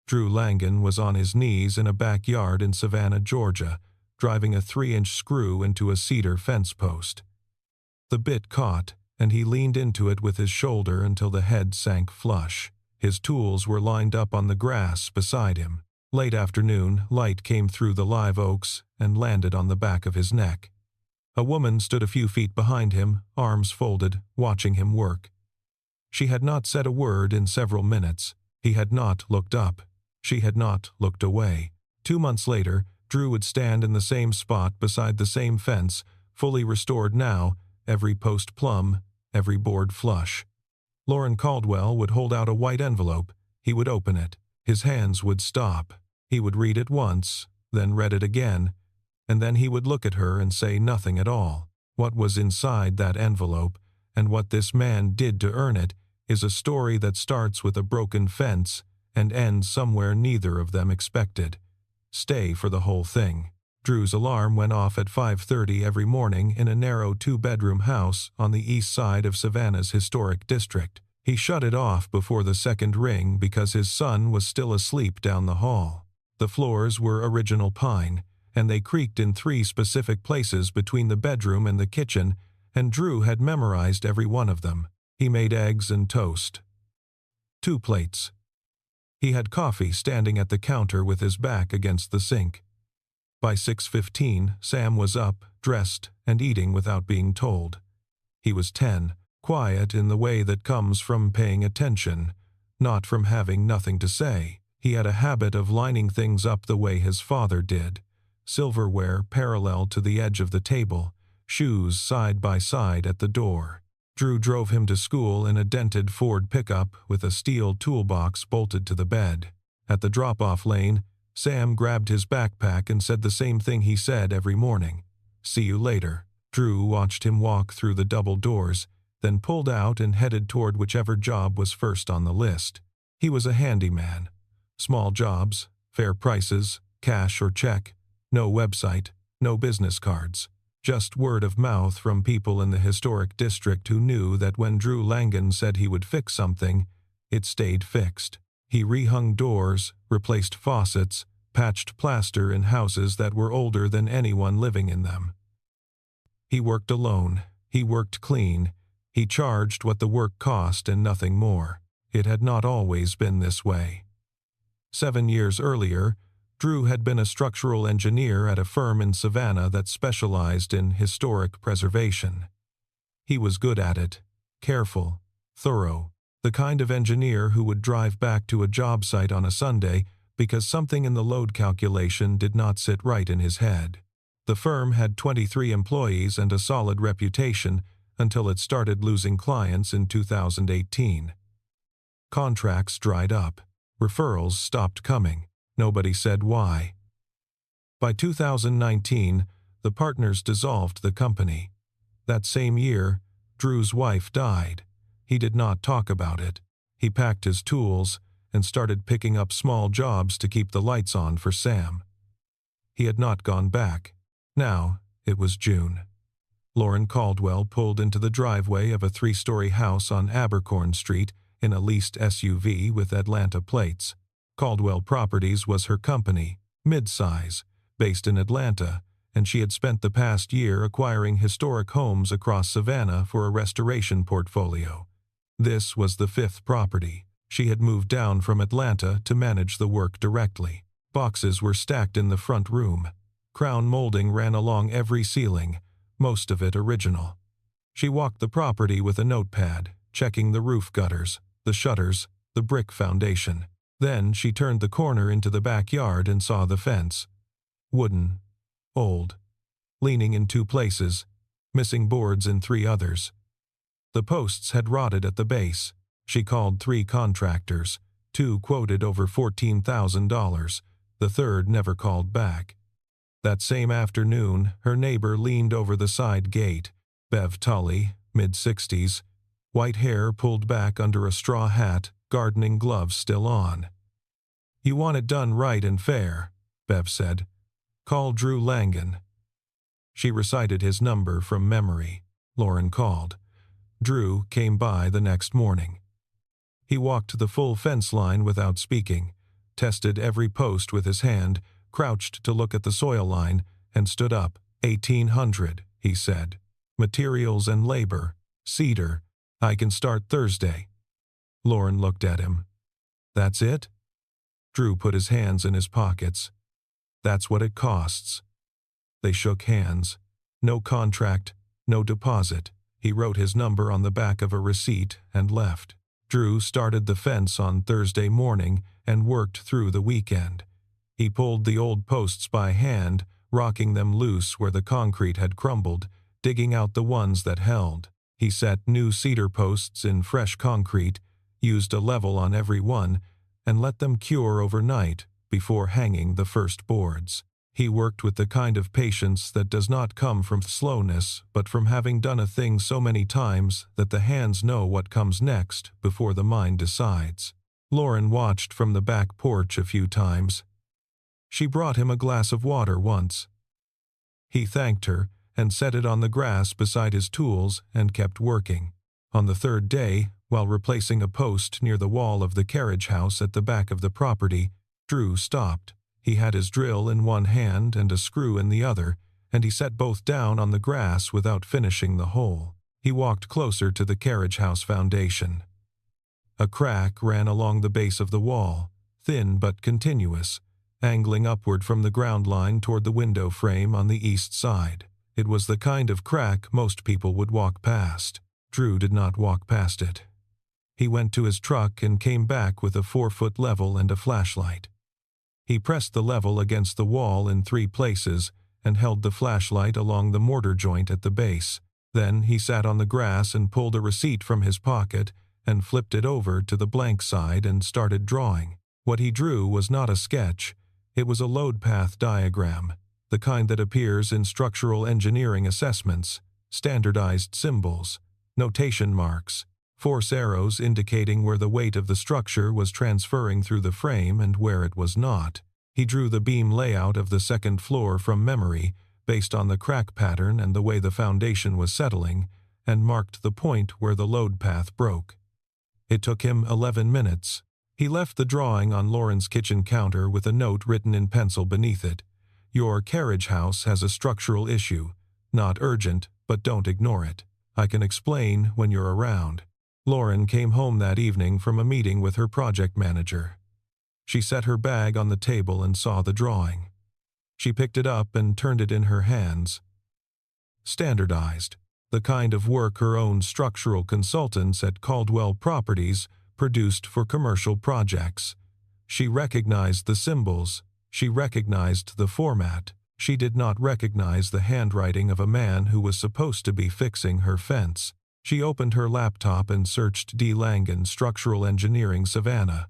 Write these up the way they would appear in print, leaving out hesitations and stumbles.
Drew Langan was on his knees in a backyard in Savannah, Georgia, driving a 3-inch screw into a cedar fence post. The bit caught, and he leaned into it with his shoulder until the head sank flush. His tools were lined up on the grass beside him. Late afternoon, light came through the live oaks and landed on the back of his neck. A woman stood a few feet behind him, arms folded, watching him work. She had not said a word in several minutes. He had not looked up. She had not looked away. 2 months later, Drew would stand in the same spot beside the same fence, fully restored now, every post plumb, every board flush. Lauren Caldwell would hold out a white envelope. He would open it. His hands would stop. He would read it once, then read it again, and then he would look at her and say nothing at all. What was inside that envelope, and what this man did to earn it, is a story that starts with a broken fence and ends somewhere neither of them expected. Stay for the whole thing. Drew's alarm went off at 5:30 every morning in a narrow 2-bedroom house on the east side of Savannah's historic district. He shut it off before the second ring because his son was still asleep down the hall. The floors were original pine, and they creaked in 3 specific places between the bedroom and the kitchen, and Drew had memorized every one of them. He made eggs and toast. 2 plates. He had coffee standing at the counter with his back against the sink. By 6:15, Sam was up, dressed, and eating without being told. He was 10, quiet in the way that comes from paying attention, not from having nothing to say. He had a habit of lining things up the way his father did. Silverware parallel to the edge of the table, shoes side by side at the door. Drew drove him to school in a dented Ford pickup with a steel toolbox bolted to the bed. At the drop-off lane, Sam grabbed his backpack and said the same thing he said every morning. "See you later." Drew watched him walk through the double doors, then pulled out and headed toward whichever job was first on the list. He was a handyman. Small jobs, fair prices, cash or check, no website, no business cards. Just word of mouth from people in the historic district who knew that when Drew Langan said he would fix something, it stayed fixed. He rehung doors, replaced faucets, patched plaster in houses that were older than anyone living in them. He worked alone. He worked clean. He charged what the work cost and nothing more. It had not always been this way. 7 years earlier, Drew had been a structural engineer at a firm in Savannah that specialized in historic preservation. He was good at it, careful, thorough, the kind of engineer who would drive back to a job site on a Sunday because something in the load calculation did not sit right in his head. The firm had 23 employees and a solid reputation until it started losing clients in 2018. Contracts dried up. Referrals stopped coming. Nobody said why. By 2019, the partners dissolved the company. That same year, Drew's wife died. He did not talk about it. He packed his tools and started picking up small jobs to keep the lights on for Sam. He had not gone back. Now, it was June. Lauren Caldwell pulled into the driveway of a 3-story house on Abercorn Street in a leased SUV with Atlanta plates. Caldwell Properties was her company, mid-size, based in Atlanta, and she had spent the past year acquiring historic homes across Savannah for a restoration portfolio. This was the 5th property. She had moved down from Atlanta to manage the work directly. Boxes were stacked in the front room. Crown molding ran along every ceiling, most of it original. She walked the property with a notepad, checking the roof gutters, the shutters, the brick foundation. Then she turned the corner into the backyard and saw the fence. Wooden. Old. Leaning in 2 places. Missing boards in 3 others. The posts had rotted at the base. She called 3 contractors. 2 quoted over $14,000. The 3rd never called back. That same afternoon, her neighbor leaned over the side gate. Bev Tully, mid-60s. White hair pulled back under a straw hat, gardening gloves still on. "You want it done right and fair," Bev said. "Call Drew Langan." She recited his number from memory. Lauren called. Drew came by the next morning. He walked the full fence line without speaking, tested every post with his hand, crouched to look at the soil line, and stood up. 1,800, he said. Materials and labor. Cedar. I can start Thursday. Lauren looked at him. That's it? Drew put his hands in his pockets. That's what it costs. They shook hands. No contract, no deposit. He wrote his number on the back of a receipt and left. Drew started the fence on Thursday morning and worked through the weekend. He pulled the old posts by hand, rocking them loose where the concrete had crumbled, digging out the ones that held. He set new cedar posts in fresh concrete, used a level on every one, and let them cure overnight before hanging the first boards. He worked with the kind of patience that does not come from slowness, but from having done a thing so many times that the hands know what comes next before the mind decides. Lauren watched from the back porch a few times. She brought him a glass of water once. He thanked her and set it on the grass beside his tools and kept working. On the third day, while replacing a post near the wall of the carriage house at the back of the property, Drew stopped. He had his drill in one hand and a screw in the other, and he set both down on the grass without finishing the hole. He walked closer to the carriage house foundation. A crack ran along the base of the wall, thin but continuous, angling upward from the ground line toward the window frame on the east side. It was the kind of crack most people would walk past. Drew did not walk past it. He went to his truck and came back with a 4-foot level and a flashlight. He pressed the level against the wall in 3 places and held the flashlight along the mortar joint at the base. Then he sat on the grass and pulled a receipt from his pocket and flipped it over to the blank side and started drawing. What he drew was not a sketch. It was a load path diagram, the kind that appears in structural engineering assessments, standardized symbols, notation marks, force arrows indicating where the weight of the structure was transferring through the frame and where it was not. He drew the beam layout of the second floor from memory, based on the crack pattern and the way the foundation was settling, and marked the point where the load path broke. It took him 11 minutes. He left the drawing on Lauren's kitchen counter with a note written in pencil beneath it. Your carriage house has a structural issue. Not urgent, but don't ignore it. I can explain when you're around. Lauren came home that evening from a meeting with her project manager. She set her bag on the table and saw the drawing. She picked it up and turned it in her hands. Standardized, the kind of work her own structural consultants at Caldwell Properties produced for commercial projects. She recognized the symbols. She recognized the format. She did not recognize the handwriting of a man who was supposed to be fixing her fence. She opened her laptop and searched D. Langen Structural Engineering Savannah.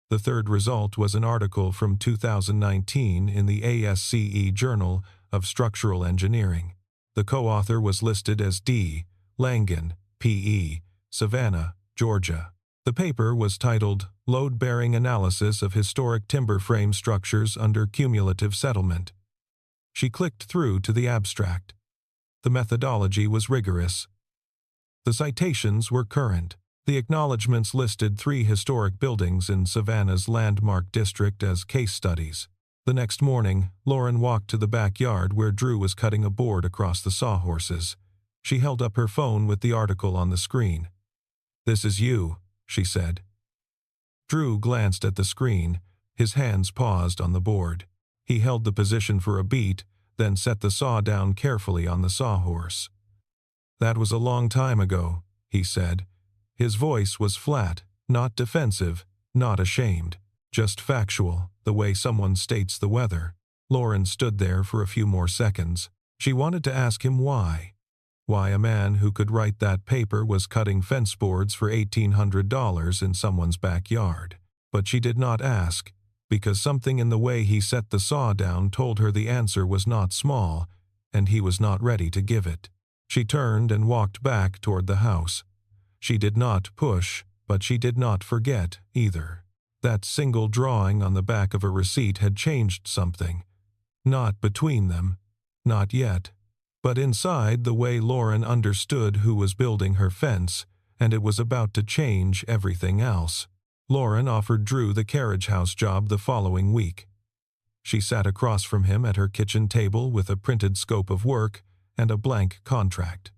The third result was an article from 2019 in the ASCE Journal of Structural Engineering. The co-author was listed as D. Langen, P.E., Savannah, Georgia. The paper was titled Load-Bearing Analysis of Historic Timber Frame Structures Under Cumulative Settlement. She clicked through to the abstract. The methodology was rigorous. The citations were current. The acknowledgments listed 3 historic buildings in Savannah's landmark district as case studies. The next morning, Lauren walked to the backyard where Drew was cutting a board across the sawhorses. She held up her phone with the article on the screen. "This is you," she said. Drew glanced at the screen. His hands paused on the board. He held the position for a beat, then set the saw down carefully on the sawhorse. "That was a long time ago," he said. His voice was flat, not defensive, not ashamed, just factual, the way someone states the weather. Lauren stood there for a few more seconds. She wanted to ask him why. Why a man who could write that paper was cutting fence boards for $1,800 in someone's backyard. But she did not ask, because something in the way he set the saw down told her the answer was not small, and he was not ready to give it. She turned and walked back toward the house. She did not push, but she did not forget either. That single drawing on the back of a receipt had changed something. Not between them, not yet, but inside the way Lauren understood who was building her fence, and it was about to change everything else. Lauren offered Drew the carriage house job the following week. She sat across from him at her kitchen table with a printed scope of work and a blank contract.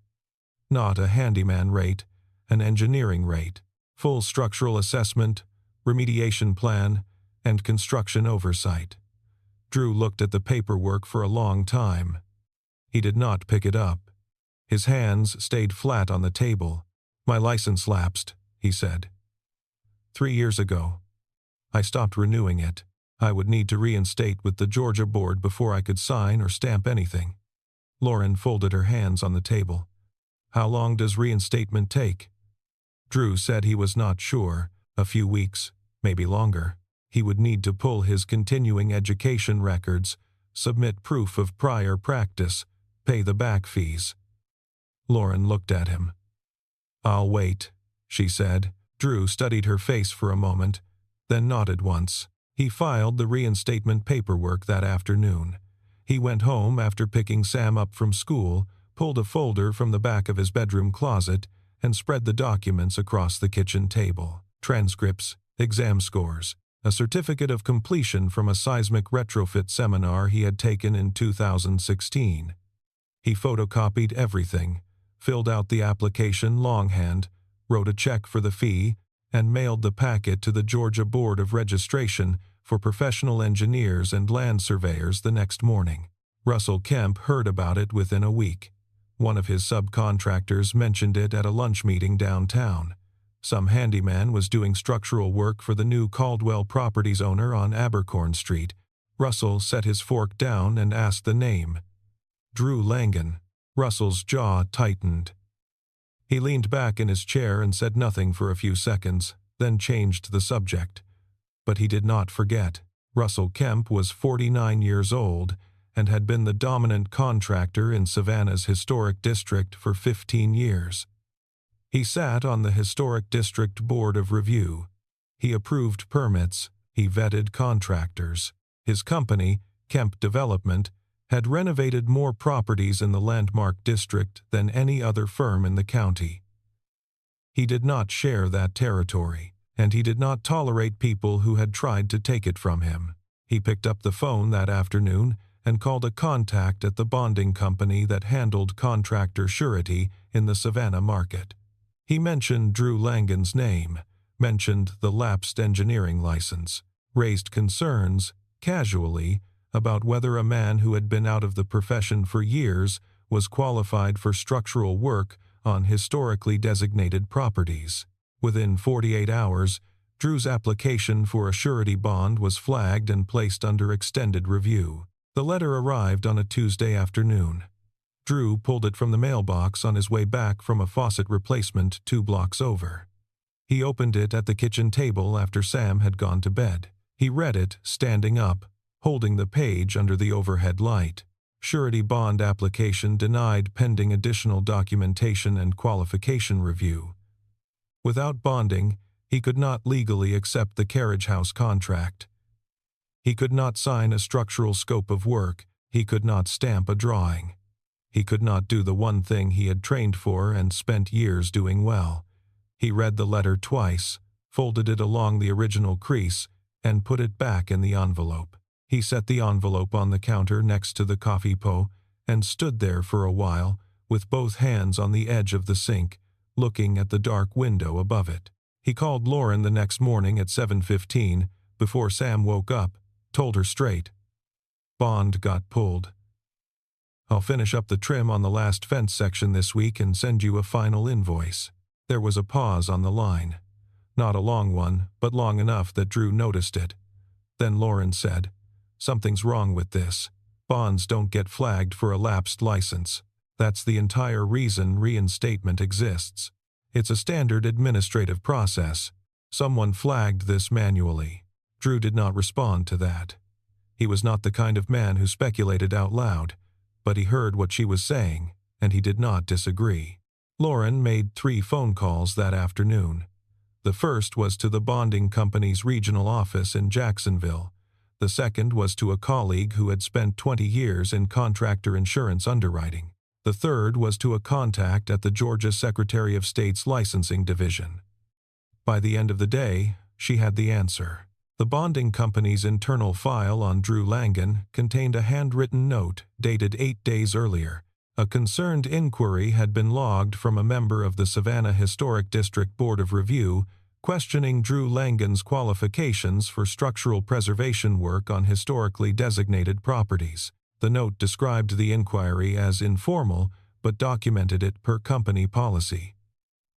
Not a handyman rate, an engineering rate, full structural assessment, remediation plan, and construction oversight. Drew looked at the paperwork for a long time. He did not pick it up. His hands stayed flat on the table. "My license lapsed," he said. 3 years ago. I stopped renewing it. I would need to reinstate with the Georgia board before I could sign or stamp anything. Lauren folded her hands on the table. "How long does reinstatement take?" Drew said he was not sure. A few weeks, maybe longer. He would need to pull his continuing education records, submit proof of prior practice, pay the back fees. Lauren looked at him. "I'll wait," she said. Drew studied her face for a moment, then nodded once. He filed the reinstatement paperwork that afternoon. He went home after picking Sam up from school, pulled a folder from the back of his bedroom closet, and spread the documents across the kitchen table. Transcripts, exam scores, a certificate of completion from a seismic retrofit seminar he had taken in 2016. He photocopied everything, filled out the application longhand, wrote a check for the fee, and mailed the packet to the Georgia Board of Registration for professional engineers and land surveyors the next morning. Russell Kemp heard about it within a week. One of his subcontractors mentioned it at a lunch meeting downtown. Some handyman was doing structural work for the new Caldwell Properties owner on Abercorn Street. Russell set his fork down and asked the name. Drew Langan. Russell's jaw tightened. He leaned back in his chair and said nothing for a few seconds, then changed the subject. But he did not forget. Russell Kemp was 49 years old and had been the dominant contractor in Savannah's historic district for 15 years. He sat on the Historic District Board of Review. He approved permits. He vetted contractors. His company, Kemp Development, had renovated more properties in the landmark district than any other firm in the county. He did not share that territory, and he did not tolerate people who had tried to take it from him. He picked up the phone that afternoon and called a contact at the bonding company that handled contractor surety in the Savannah market. He mentioned Drew Langan's name, mentioned the lapsed engineering license, raised concerns, casually, about whether a man who had been out of the profession for years was qualified for structural work on historically designated properties. Within 48 hours, Drew's application for a surety bond was flagged and placed under extended review. The letter arrived on a Tuesday afternoon. Drew pulled it from the mailbox on his way back from a faucet replacement 2 blocks over. He opened it at the kitchen table after Sam had gone to bed. He read it, standing up, holding the page under the overhead light. Surety bond application denied pending additional documentation and qualification review. Without bonding, he could not legally accept the carriage house contract. He could not sign a structural scope of work. He could not stamp a drawing. He could not do the one thing he had trained for and spent years doing well. He read the letter twice, folded it along the original crease, and put it back in the envelope. He set the envelope on the counter next to the coffee pot and stood there for a while, with both hands on the edge of the sink, looking at the dark window above it. He called Lauren the next morning at 7:15, before Sam woke up, told her straight. Bond got pulled. "I'll finish up the trim on the last fence section this week and send you a final invoice." There was a pause on the line. Not a long one, but long enough that Drew noticed it. Then Lauren said, "Something's wrong with this. Bonds don't get flagged for a lapsed license. That's the entire reason reinstatement exists. It's a standard administrative process. Someone flagged this manually." Drew did not respond to that. He was not the kind of man who speculated out loud, but he heard what she was saying, and he did not disagree. Lauren made 3 phone calls that afternoon. The first was to the bonding company's regional office in Jacksonville. The second was to a colleague who had spent 20 years in contractor insurance underwriting. The third was to a contact at the Georgia Secretary of State's licensing division. By the end of the day, she had the answer. The bonding company's internal file on Drew Langan contained a handwritten note dated 8 days earlier. A concerned inquiry had been logged from a member of the Savannah Historic District Board of Review, questioning Drew Langan's qualifications for structural preservation work on historically designated properties. The note described the inquiry as informal, but documented it per company policy.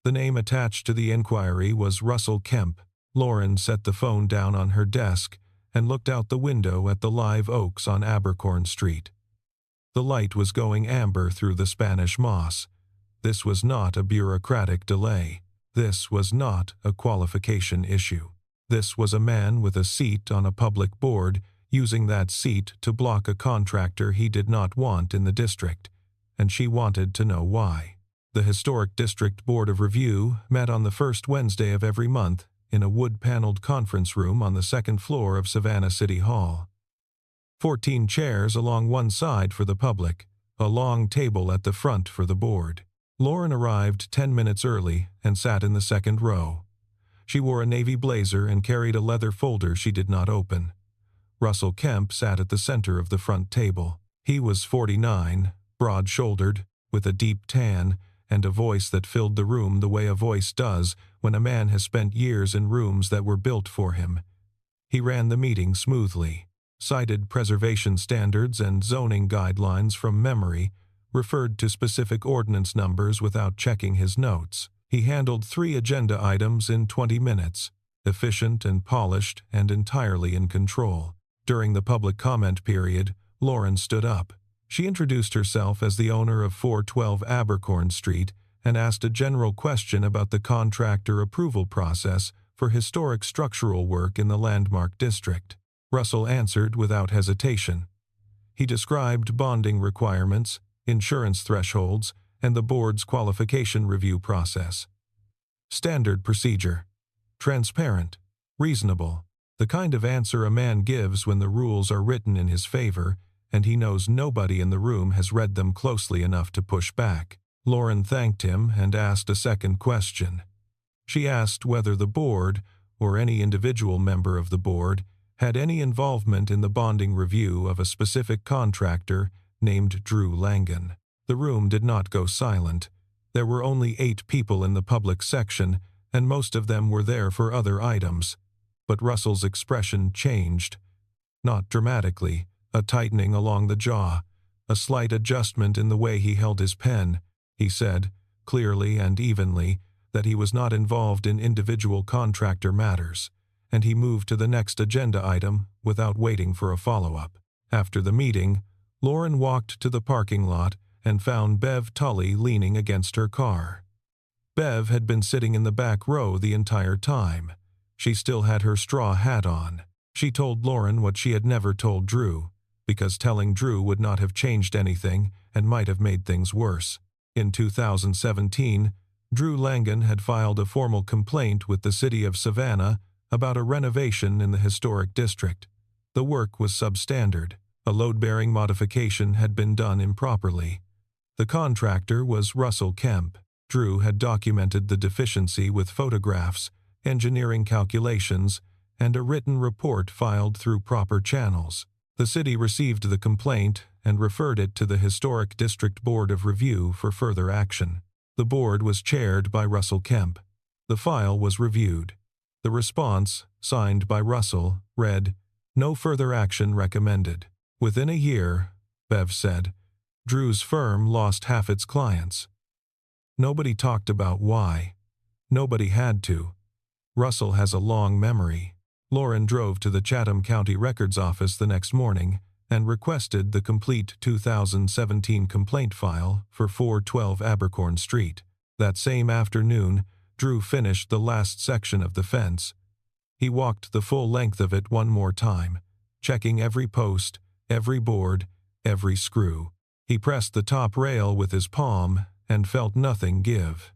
The name attached to the inquiry was Russell Kemp. Lauren set the phone down on her desk and looked out the window at the live oaks on Abercorn Street. The light was going amber through the Spanish moss. This was not a bureaucratic delay. This was not a qualification issue. This was a man with a seat on a public board using that seat to block a contractor he did not want in the district, and she wanted to know why. The Historic District Board of Review met on the first Wednesday of every month in a wood-paneled conference room on the second floor of Savannah City Hall. 14 chairs along one side for the public, a long table at the front for the board. Lauren arrived 10 minutes early and sat in the second row. She wore a navy blazer and carried a leather folder she did not open. Russell Kemp sat at the center of the front table. He was 49, broad-shouldered, with a deep tan, and a voice that filled the room the way a voice does when a man has spent years in rooms that were built for him. He ran the meeting smoothly, cited preservation standards and zoning guidelines from memory, referred to specific ordinance numbers without checking his notes. He handled 3 agenda items in 20 minutes, efficient and polished and entirely in control. During the public comment period, Lauren stood up. She introduced herself as the owner of 412 Abercorn Street and asked a general question about the contractor approval process for historic structural work in the Landmark District. Russell answered without hesitation. He described bonding requirements, insurance thresholds, and the board's qualification review process. Standard procedure. Transparent. Reasonable. The kind of answer a man gives when the rules are written in his favor, and he knows nobody in the room has read them closely enough to push back. Lauren thanked him and asked a second question. She asked whether the board, or any individual member of the board, had any involvement in the bonding review of a specific contractor named Drew Langan. The room did not go silent. There were only 8 people in the public section, and most of them were there for other items. But Russell's expression changed. Not dramatically, a tightening along the jaw, a slight adjustment in the way he held his pen. He said, clearly and evenly, that he was not involved in individual contractor matters, and he moved to the next agenda item without waiting for a follow-up. After the meeting, Lauren walked to the parking lot and found Bev Tully leaning against her car. Bev had been sitting in the back row the entire time. She still had her straw hat on. She told Lauren what she had never told Drew, because telling Drew would not have changed anything and might have made things worse. In 2017, Drew Langan had filed a formal complaint with the city of Savannah about a renovation in the historic district. The work was substandard. A load-bearing modification had been done improperly. The contractor was Russell Kemp. Drew had documented the deficiency with photographs, engineering calculations, and a written report filed through proper channels. The city received the complaint and referred it to the Historic District Board of Review for further action. The board was chaired by Russell Kemp. The file was reviewed. The response, signed by Russell, read, "No further action recommended." Within a year, Bev said, Drew's firm lost half its clients. Nobody talked about why. Nobody had to. Russell has a long memory. Lauren drove to the Chatham County Records Office the next morning and requested the complete 2017 complaint file for 412 Abercorn Street. That same afternoon, Drew finished the last section of the fence. He walked the full length of it one more time, checking every post, every board, every screw. He pressed the top rail with his palm and felt nothing give.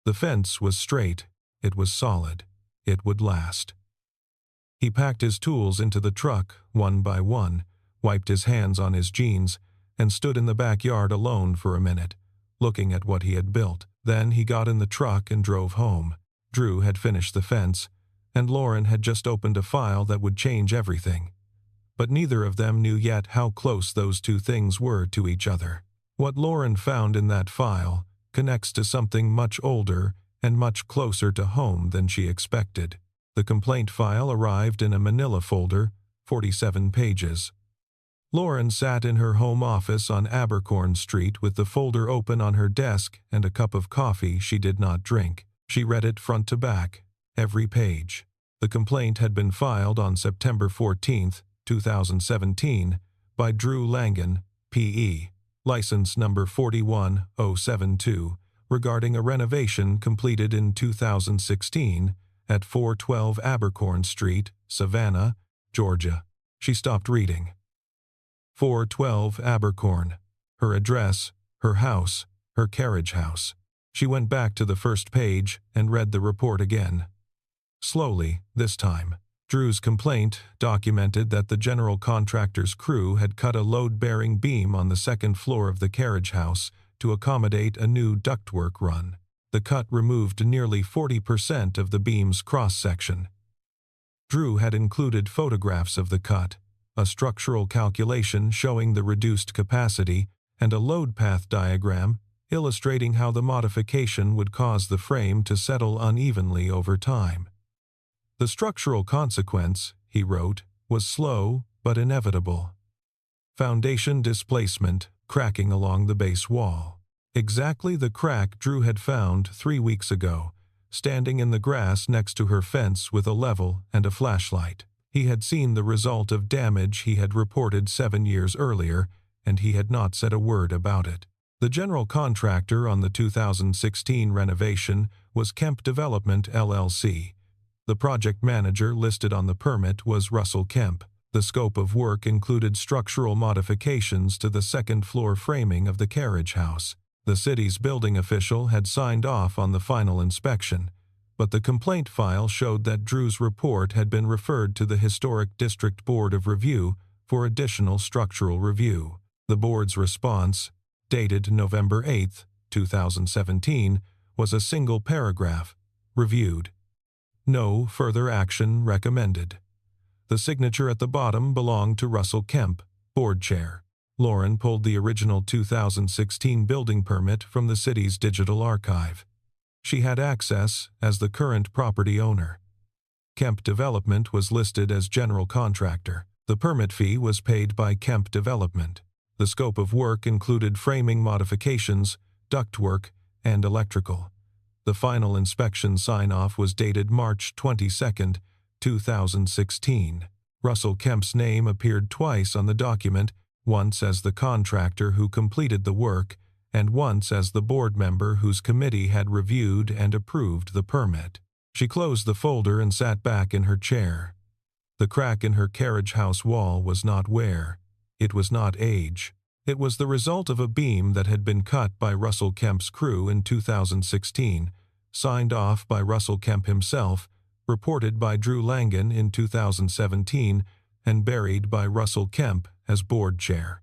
The fence was straight. It was solid. It would last. He packed his tools into the truck, one by one, wiped his hands on his jeans, and stood in the backyard alone for a minute, looking at what he had built. Then he got in the truck and drove home. Drew had finished the fence, and Lauren had just opened a file that would change everything. But neither of them knew yet how close those two things were to each other. What Lauren found in that file connects to something much older and much closer to home than she expected. The complaint file arrived in a manila folder, 47 pages. Lauren sat in her home office on Abercorn Street with the folder open on her desk and a cup of coffee she did not drink. She read it front to back, every page. The complaint had been filed on September 14, 2017, by Drew Langan, P.E., license number 41072, regarding a renovation completed in 2016 at 412 Abercorn Street, Savannah, Georgia. She stopped reading. 412 Abercorn. Her address, her house, her carriage house. She went back to the first page and read the report again. Slowly, this time. Drew's complaint documented that the general contractor's crew had cut a load-bearing beam on the second floor of the carriage house to accommodate a new ductwork run. The cut removed nearly 40% of the beam's cross-section. Drew had included photographs of the cut, a structural calculation showing the reduced capacity, and a load path diagram illustrating how the modification would cause the frame to settle unevenly over time. The structural consequence, he wrote, was slow but inevitable. Foundation displacement, cracking along the base wall. Exactly the crack Drew had found 3 weeks ago, standing in the grass next to her fence with a level and a flashlight. He had seen the result of damage he had reported 7 years earlier, and he had not said a word about it. The general contractor on the 2016 renovation was Kemp Development, LLC. The project manager listed on the permit was Russell Kemp. The scope of work included structural modifications to the second-floor framing of the carriage house. The city's building official had signed off on the final inspection, but the complaint file showed that Drew's report had been referred to the Historic District Board of Review for additional structural review. The board's response, dated November 8, 2017, was a single paragraph, reviewed. No further action recommended. The signature at the bottom belonged to Russell Kemp, board chair. Lauren pulled the original 2016 building permit from the city's digital archive. She had access as the current property owner. Kemp Development was listed as general contractor. The permit fee was paid by Kemp Development. The scope of work included framing modifications, ductwork, and electrical. The final inspection sign-off was dated March 22, 2016. Russell Kemp's name appeared twice on the document, once as the contractor who completed the work, and once as the board member whose committee had reviewed and approved the permit. She closed the folder and sat back in her chair. The crack in her carriage house wall was not wear. It was not age. It was the result of a beam that had been cut by Russell Kemp's crew in 2016, signed off by Russell Kemp himself, reported by Drew Langan in 2017, and buried by Russell Kemp as board chair.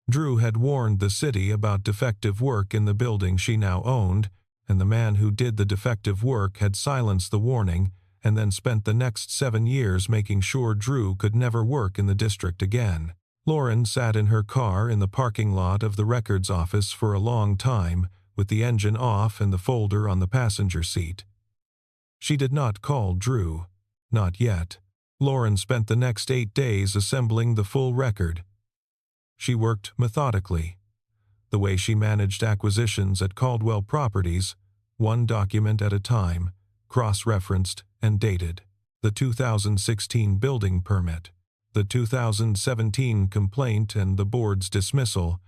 Drew had warned the city about defective work in the building she now owned, and the man who did the defective work had silenced the warning and then spent the next 7 years making sure Drew could never work in the district again. Lauren sat in her car in the parking lot of the records office for a long time, with the engine off and the folder on the passenger seat. She did not call Drew. Not yet. Lauren spent the next 8 days assembling the full record. She worked methodically, the way she managed acquisitions at Caldwell Properties, one document at a time, cross-referenced and dated. The 2016 building permit, the 2017 complaint and the board's dismissal,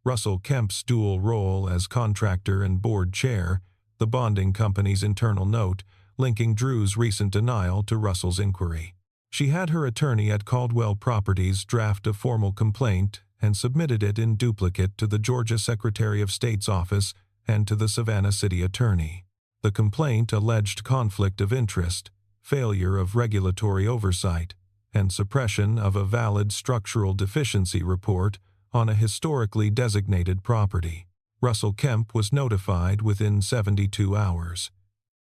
Russell Kemp's dual role as contractor and board chair, the bonding company's internal note linking Drew's recent denial to Russell's inquiry. She had her attorney at Caldwell Properties draft a formal complaint and submitted it in duplicate to the Georgia Secretary of State's office and to the Savannah City Attorney. The complaint alleged conflict of interest, failure of regulatory oversight, and suppression of a valid structural deficiency report on a historically designated property. Russell Kemp was notified within 72 hours.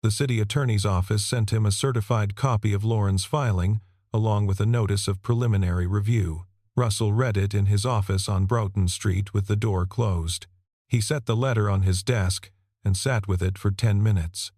The city attorney's office sent him a certified copy of Lauren's filing, along with a notice of preliminary review. Russell read it in his office on Broughton Street with the door closed. He set the letter on his desk and sat with it for 10 minutes.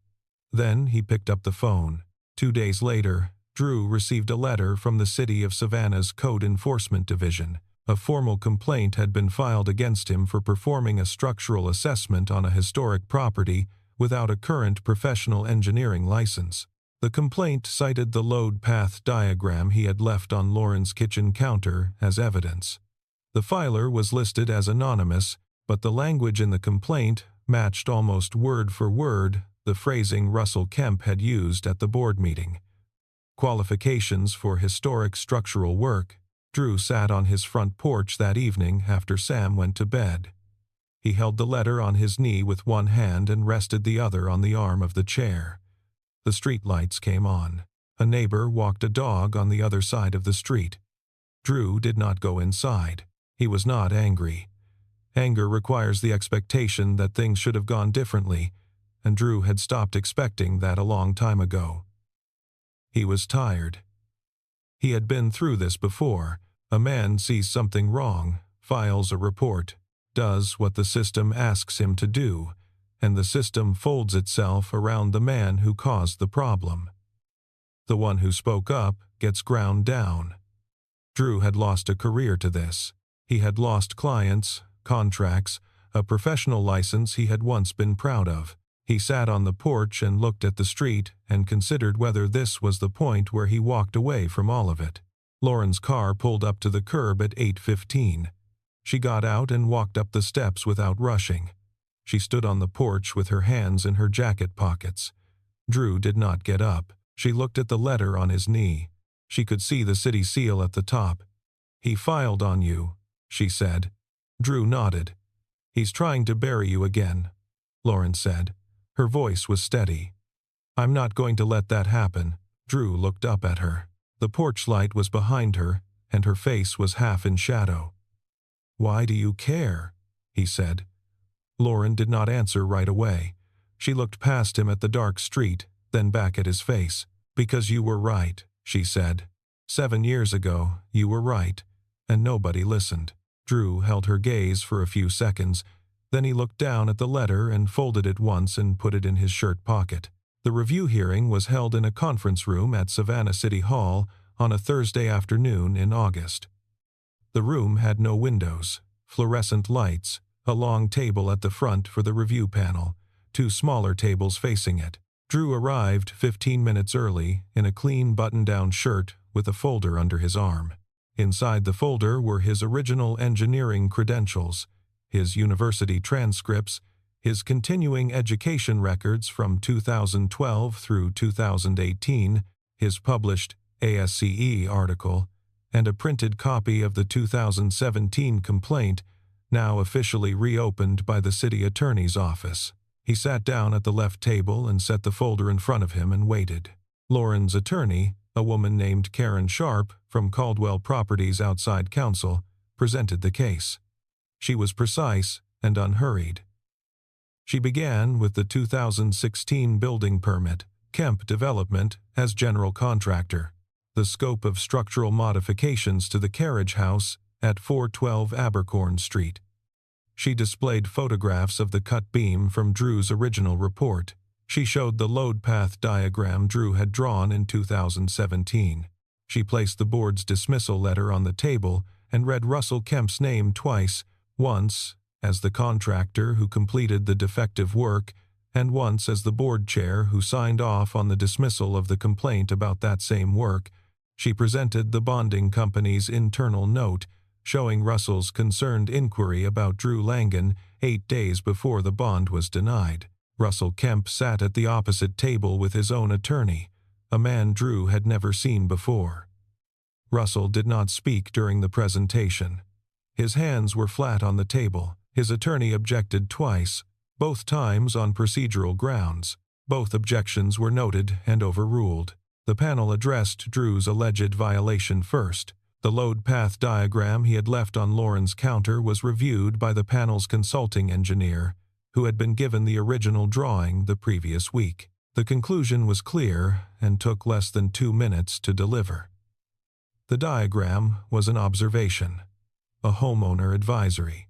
Then he picked up the phone. 2 days later, Drew received a letter from the City of Savannah's Code Enforcement Division. A formal complaint had been filed against him for performing a structural assessment on a historic property without a current professional engineering license. The complaint cited the load path diagram he had left on Lauren's kitchen counter as evidence. The filer was listed as anonymous, but the language in the complaint matched almost word for word the phrasing Russell Kemp had used at the board meeting. Qualifications for historic structural work. Drew sat on his front porch that evening after Sam went to bed. He held the letter on his knee with one hand and rested the other on the arm of the chair. The street lights came on. A neighbor walked a dog on the other side of the street. Drew did not go inside. He was not angry. Anger requires the expectation that things should have gone differently, and Drew had stopped expecting that a long time ago. He was tired. He had been through this before. A man sees something wrong, files a report, does what the system asks him to do, and the system folds itself around the man who caused the problem. The one who spoke up gets ground down. Drew had lost a career to this. He had lost clients, contracts, a professional license he had once been proud of. He sat on the porch and looked at the street and considered whether this was the point where he walked away from all of it. Lauren's car pulled up to the curb at 8:15. She got out and walked up the steps without rushing. She stood on the porch with her hands in her jacket pockets. Drew did not get up. She looked at the letter on his knee. She could see the city seal at the top. "He filed on you," she said. Drew nodded. "He's trying to bury you again," Lauren said. Her voice was steady. "I'm not going to let that happen." Drew looked up at her. The porch light was behind her, and her face was half in shadow. "Why do you care?" he said. Lauren did not answer right away. She looked past him at the dark street, then back at his face. "Because you were right," she said. 7 years ago, you were right, and nobody listened." Drew held her gaze for a few seconds. Then he looked down at the letter and folded it once and put it in his shirt pocket. The review hearing was held in a conference room at Savannah City Hall on a Thursday afternoon in August. The room had no windows, fluorescent lights, a long table at the front for the review panel, 2 smaller tables facing it. Drew arrived 15 minutes early in a clean button-down shirt with a folder under his arm. Inside the folder were his original engineering credentials, his university transcripts, his continuing education records from 2012 through 2018, his published ASCE article, and a printed copy of the 2017 complaint, now officially reopened by the city attorney's office. He sat down at the left table and set the folder in front of him and waited. Lauren's attorney, a woman named Karen Sharp from Caldwell Properties Outside Counsel, presented the case. She was precise and unhurried. She began with the 2016 building permit, Kemp Development, as general contractor, the scope of structural modifications to the carriage house at 412 Abercorn Street. She displayed photographs of the cut beam from Drew's original report. She showed the load path diagram Drew had drawn in 2017. She placed the board's dismissal letter on the table and read Russell Kemp's name twice, once as the contractor who completed the defective work, and once as the board chair who signed off on the dismissal of the complaint about that same work. She presented the bonding company's internal note, showing Russell's concerned inquiry about Drew Langan 8 days before the bond was denied. Russell Kemp sat at the opposite table with his own attorney, a man Drew had never seen before. Russell did not speak during the presentation. His hands were flat on the table. His attorney objected twice, both times on procedural grounds. Both objections were noted and overruled. The panel addressed Drew's alleged violation first. The load path diagram he had left on Lauren's counter was reviewed by the panel's consulting engineer, who had been given the original drawing the previous week. The conclusion was clear and took less than 2 minutes to deliver. The diagram was an observation, a homeowner advisory.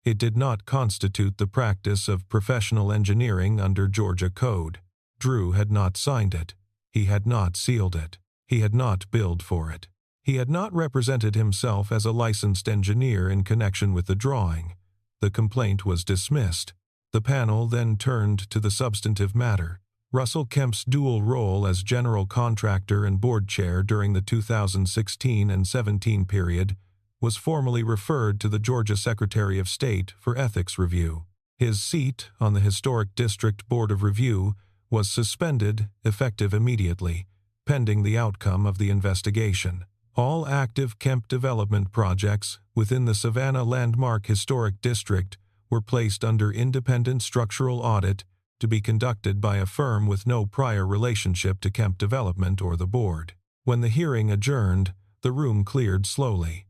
It did not constitute the practice of professional engineering under Georgia code. Drew had not signed it. He had not sealed it. He had not billed for it. He had not represented himself as a licensed engineer in connection with the drawing. The complaint was dismissed. The panel then turned to the substantive matter. Russell Kemp's dual role as general contractor and board chair during the 2016 and 17 period was formally referred to the Georgia Secretary of State for ethics review. His seat on the Historic District Board of Review was suspended, effective immediately, pending the outcome of the investigation. All active Kemp development projects within the Savannah Landmark Historic District were placed under independent structural audit to be conducted by a firm with no prior relationship to Kemp Development or the board. When the hearing adjourned, the room cleared slowly.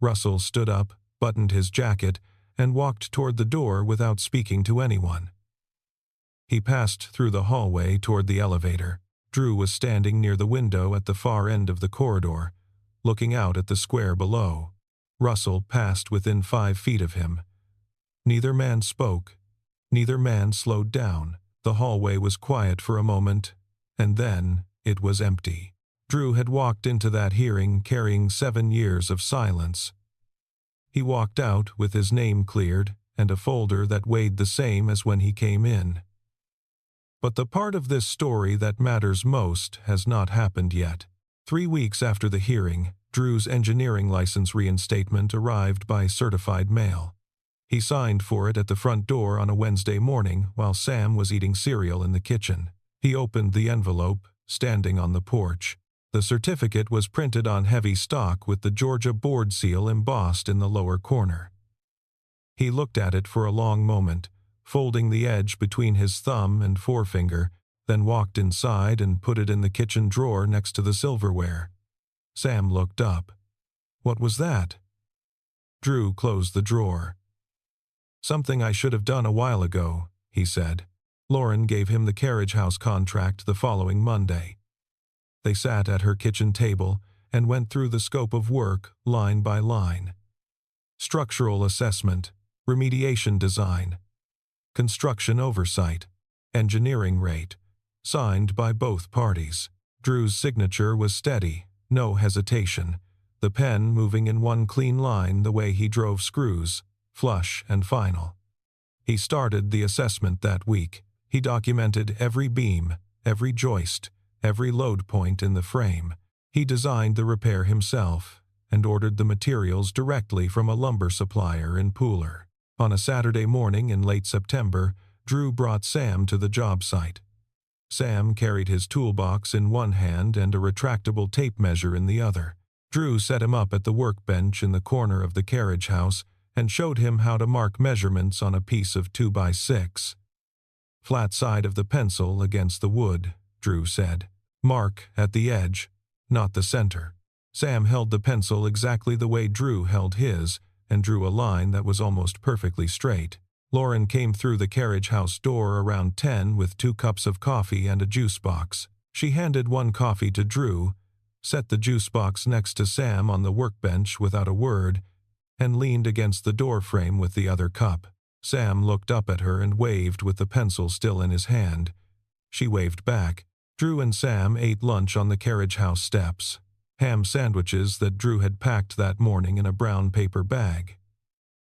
Russell stood up, buttoned his jacket, and walked toward the door without speaking to anyone. He passed through the hallway toward the elevator. Drew was standing near the window at the far end of the corridor, looking out at the square below. Russell passed within 5 feet of him. Neither man spoke. Neither man slowed down. The hallway was quiet for a moment, and then it was empty. Drew had walked into that hearing carrying 7 years of silence. He walked out with his name cleared and a folder that weighed the same as when he came in. But the part of this story that matters most has not happened yet. 3 weeks after the hearing, Drew's engineering license reinstatement arrived by certified mail. He signed for it at the front door on a Wednesday morning while Sam was eating cereal in the kitchen. He opened the envelope, standing on the porch. The certificate was printed on heavy stock with the Georgia board seal embossed in the lower corner. He looked at it for a long moment, folding the edge between his thumb and forefinger, then walked inside and put it in the kitchen drawer next to the silverware. Sam looked up. What was that? Drew closed the drawer. Something I should have done a while ago, he said. Lauren gave him the carriage house contract the following Monday. They sat at her kitchen table and went through the scope of work line by line. Structural assessment, remediation design, construction oversight, engineering rate, signed by both parties. Drew's signature was steady, no hesitation, the pen moving in one clean line the way he drove screws, flush and final. He started the assessment that week. He documented every beam, every joist, every load point in the frame. He designed the repair himself and ordered the materials directly from a lumber supplier in Pooler. On a Saturday morning in late September, Drew brought Sam to the job site. Sam carried his toolbox in one hand and a retractable tape measure in the other. Drew set him up at the workbench in the corner of the carriage house and showed him how to mark measurements on a piece of 2x6. Flat side of the pencil against the wood, Drew said. Mark at the edge, not the center. Sam held the pencil exactly the way Drew held his and drew a line that was almost perfectly straight. Lauren came through the carriage house door around 10 with 2 cups of coffee and a juice box. She handed 1 coffee to Drew, set the juice box next to Sam on the workbench without a word, and leaned against the door frame with the other cup. Sam looked up at her and waved with the pencil still in his hand. She waved back. Drew and Sam ate lunch on the carriage house steps, ham sandwiches that Drew had packed that morning in a brown paper bag.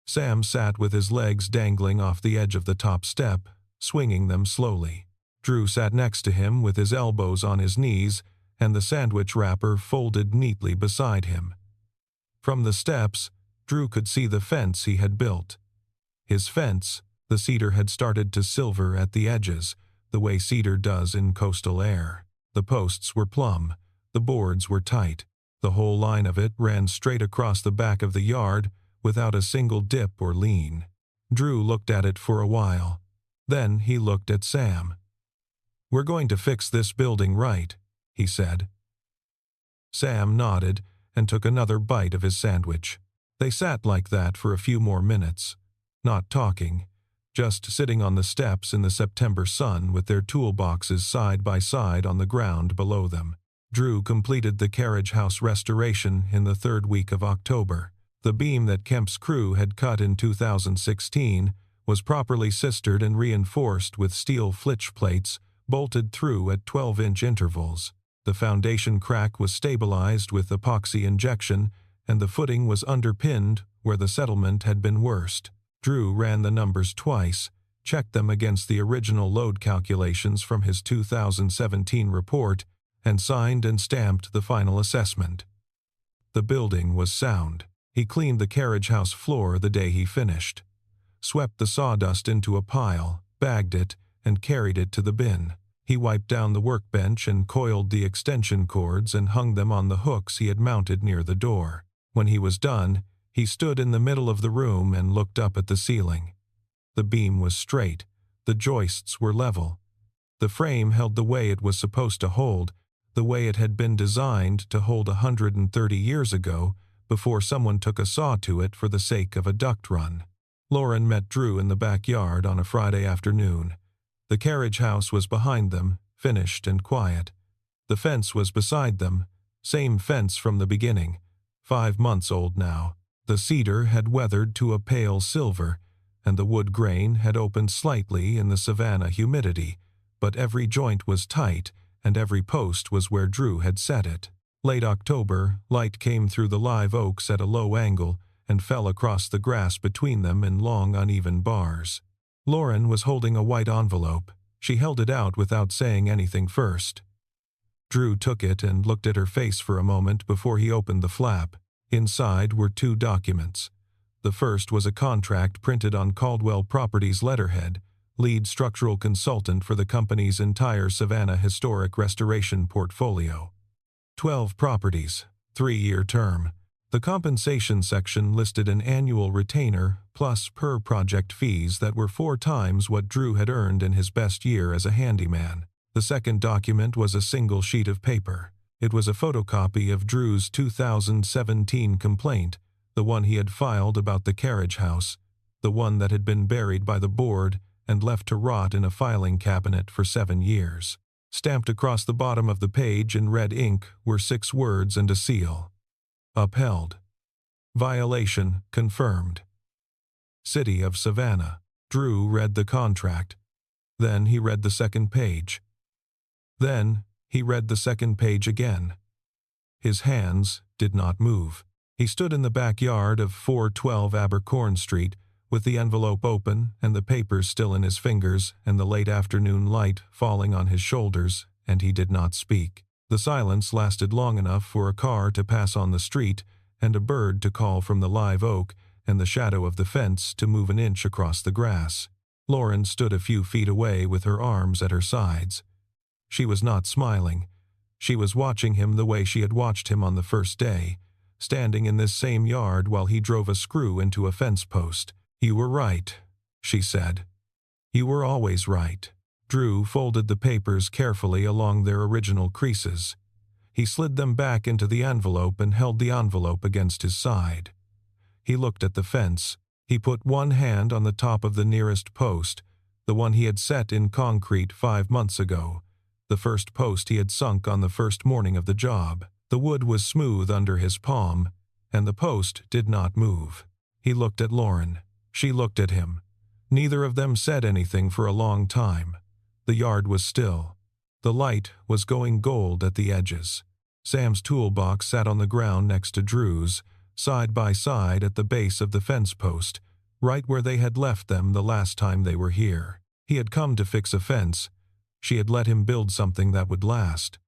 Sam sat with his legs dangling off the edge of the top step, swinging them slowly. Drew sat next to him with his elbows on his knees and the sandwich wrapper folded neatly beside him. From the steps, Drew could see the fence he had built. His fence, the cedar had started to silver at the edges, the way cedar does in coastal air. The posts were plumb, the boards were tight. The whole line of it ran straight across the back of the yard without a single dip or lean. Drew looked at it for a while. Then he looked at Sam. "We're going to fix this building right," he said. Sam nodded and took another bite of his sandwich. They sat like that for a few more minutes, not talking, just sitting on the steps in the September sun with their toolboxes side by side on the ground below them. Drew completed the carriage house restoration in the third week of October. The beam that Kemp's crew had cut in 2016 was properly sistered and reinforced with steel flitch plates bolted through at 12-inch intervals. The foundation crack was stabilized with epoxy injection, and the footing was underpinned where the settlement had been worst. Drew ran the numbers twice, checked them against the original load calculations from his 2017 report, and signed and stamped the final assessment. The building was sound. He cleaned the carriage house floor the day he finished, swept the sawdust into a pile, bagged it, and carried it to the bin. He wiped down the workbench and coiled the extension cords and hung them on the hooks he had mounted near the door. When he was done, he stood in the middle of the room and looked up at the ceiling. The beam was straight. The joists were level. The frame held the way it was supposed to hold, the way it had been designed to hold 130 years ago, before someone took a saw to it for the sake of a duct run. Lauren met Drew in the backyard on a Friday afternoon. The carriage house was behind them, finished and quiet. The fence was beside them, same fence from the beginning, 5 months old now. The cedar had weathered to a pale silver, and the wood grain had opened slightly in the Savannah humidity, but every joint was tight, and every post was where Drew had set it. Late October, light came through the live oaks at a low angle and fell across the grass between them in long, uneven bars. Lauren was holding a white envelope. She held it out without saying anything first. Drew took it and looked at her face for a moment before he opened the flap. Inside were 2 documents. The first was a contract printed on Caldwell Properties letterhead, lead structural consultant for the company's entire Savannah historic restoration portfolio. 12 properties, 3-year term. The compensation section listed an annual retainer plus per-project fees that were 4 times what Drew had earned in his best year as a handyman. The second document was a single sheet of paper. It was a photocopy of Drew's 2017 complaint, the one he had filed about the carriage house, the one that had been buried by the board and left to rot in a filing cabinet for 7 years. Stamped across the bottom of the page in red ink were 6 words and a seal. Upheld. Violation confirmed. City of Savannah. Drew read the contract. Then he read the second page. Then he read the second page again. His hands did not move. He stood in the backyard of 412 Abercorn Street, with the envelope open and the papers still in his fingers and the late afternoon light falling on his shoulders, and he did not speak. The silence lasted long enough for a car to pass on the street and a bird to call from the live oak and the shadow of the fence to move an inch across the grass. Lauren stood a few feet away with her arms at her sides. She was not smiling. She was watching him the way she had watched him on the first day, standing in this same yard while he drove a screw into a fence post. "You were right," she said. "You were always right." Drew folded the papers carefully along their original creases. He slid them back into the envelope and held the envelope against his side. He looked at the fence. He put one hand on the top of the nearest post, the one he had set in concrete 5 months ago, the first post he had sunk on the first morning of the job. The wood was smooth under his palm, and the post did not move. He looked at Lauren. She looked at him. Neither of them said anything for a long time. The yard was still. The light was going gold at the edges. Sam's toolbox sat on the ground next to Drew's, side by side at the base of the fence post, right where they had left them the last time they were here. He had come to fix a fence. She had let him build something that would last.